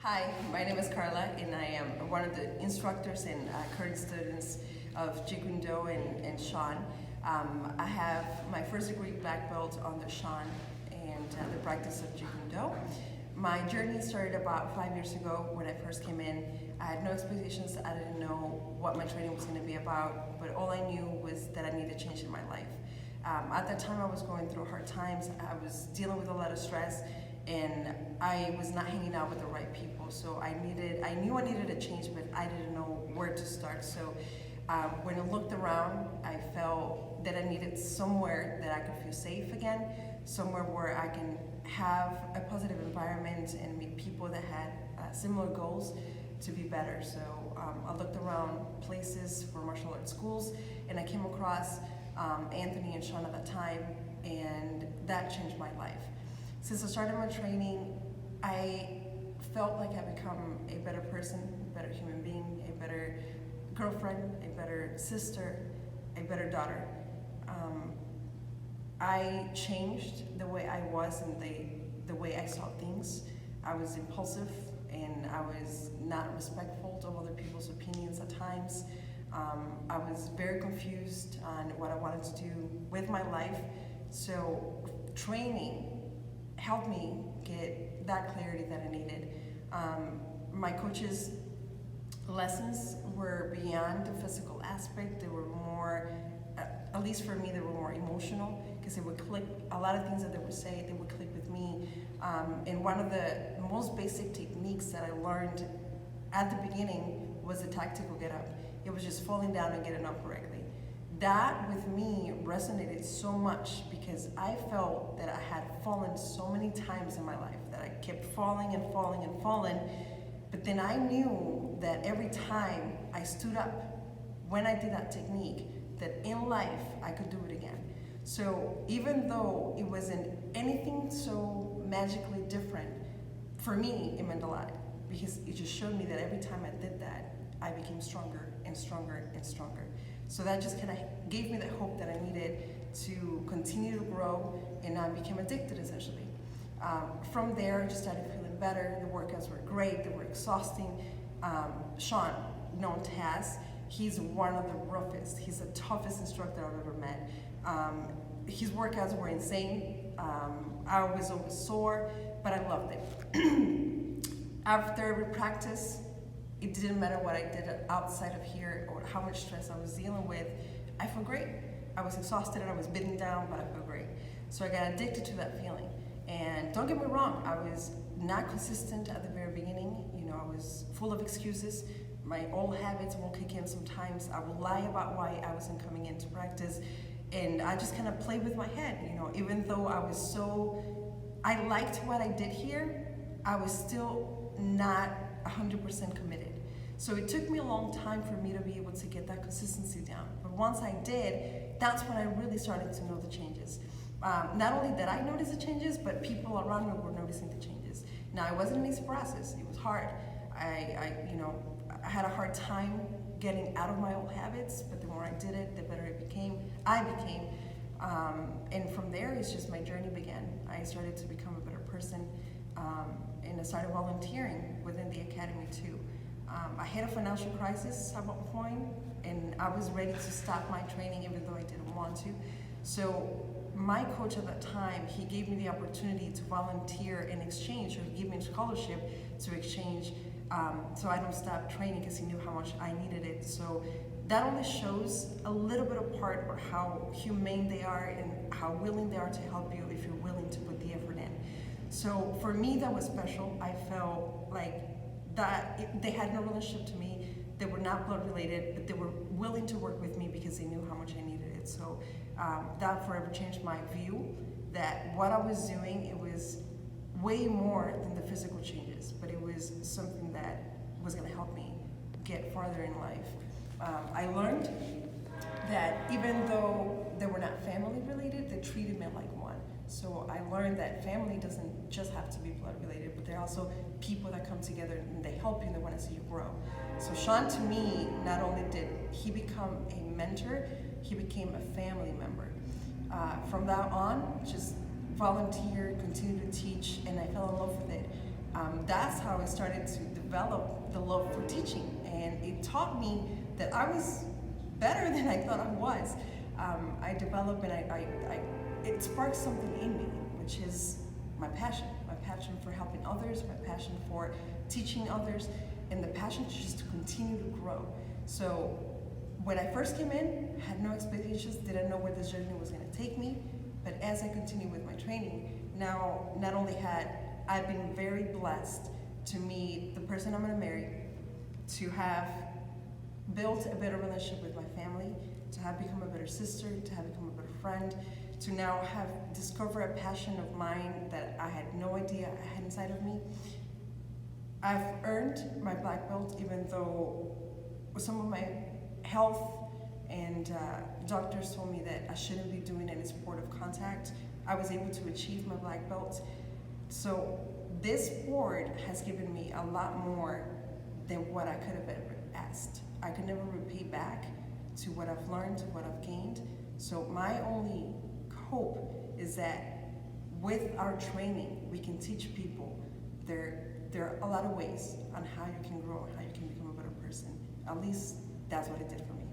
Hi, my name is Karla, and I am one of the instructors and current students of Jeet-Kune-Do and Sean. I have my first degree black belt under Sean and the practice of Jeet-Kune-Do. My journey started about 5 years ago when I first came in. I had no expectations. I didn't know what my training was going to be about, but all I knew was that I needed a change in my life. At that time, I was going through hard times. I was dealing with a lot of stress, and I was not hanging out with the right people. So I knew I needed a change, but I didn't know where to start. So when I looked around, I felt that I needed somewhere that I could feel safe again, somewhere where I can have a positive environment and meet people that had similar goals to be better. So I looked around places for martial arts schools, and I came across Anthony and Sean at that time, and that changed my life. Since I started my training, I felt like I've become a better person, a better human being, a better girlfriend, a better sister, a better daughter. I changed the way I was and the way I saw things. I was impulsive, and I was not respectful of other people's opinions at times. I was very confused on what I wanted to do with my life. So training helped me get that clarity that I needed. My coach's lessons were beyond the physical aspect. They were more, at least for me, they were more emotional, because they would click. A lot of things that they would say, they would click with me. And one of the most basic techniques that I learned at the beginning was the tactical get up. It was just falling down and getting up correctly. That with me resonated so much, because I felt that I had fallen so many times in my life, that I kept falling and falling and falling. But then I knew that every time I stood up, when I did that technique, that in life I could do it again. So even though it wasn't anything so magically different, for me it meant a lot, because it just showed me that every time I did that, I became stronger and stronger and stronger. So that just kind of gave me the hope that I needed to continue to grow, and I became addicted essentially. From there, I just started feeling better. The workouts were great, they were exhausting. Sean, known Taz, he's one of the roughest. He's the toughest instructor I've ever met. His workouts were insane. I was always sore, but I loved it. After every practice, it didn't matter what I did outside of here or how much stress I was dealing with, I felt great. I was exhausted and I was beaten down, but I felt great. So I got addicted to that feeling. And don't get me wrong, I was not consistent at the very beginning. I was full of excuses. My old habits will kick in sometimes. I would lie about why I wasn't coming into practice. And I just kind of played with my head, even though I liked what I did here, I was still not 100% committed. So it took me a long time for me to be able to get that consistency down. But once I did, that's when I really started to know the changes. Not only did I notice the changes, but people around me were noticing the changes. Now, it wasn't an easy process. It was hard. I had a hard time getting out of my old habits, but the more I did it, the better I became. And from there, it's just my journey began. I started to become a better person, and I started volunteering within the academy too. I hit a financial crisis at one point, and I was ready to stop my training even though I didn't want to. So my coach at that time, he gave me the opportunity to volunteer in exchange, or he gave me a scholarship to exchange, so I don't stop training, because he knew how much I needed it. So that only shows a little bit of part about how humane they are and how willing they are to help you if you're willing to put the effort in. So for me, that was special. I felt like that they had no relationship to me. They were not blood related, but they were willing to work with me because they knew how much I needed it. So that forever changed my view that what I was doing, it was way more than the physical changes, but it was something that was going to help me get farther in life. I learned that even though they were not family related, they treated me like one. So I learned that family doesn't just have to be blood related, but they're also people that come together and they help you and they want to see you grow. So Sean, to me, not only did he become a mentor, he became a family member. From that on, just volunteered, continued to teach, and I fell in love with it. That's how I started to develop the love for teaching, and it taught me that I was better than I thought I was. I developed and it sparked something in me, which is my passion for helping others, my passion for teaching others, and the passion to just continue to grow. So when I first came in, I had no expectations, didn't know where this journey was going to take me, but as I continue with my training, now not only I've been very blessed to meet the person I'm going to marry, to have built a better relationship with my family, to have become a better sister, to have become a better friend, to now have discovered a passion of mine that I had no idea I had inside of me. I've earned my black belt, even though some of my health and doctors told me that I shouldn't be doing any sport of contact. I was able to achieve my black belt. So this sport has given me a lot more than what I could have ever asked. I could never repay back to what I've learned, to what I've gained. So my only hope is that with our training, we can teach people there are a lot of ways on how you can grow, how you can become a better person. At least that's what it did for me.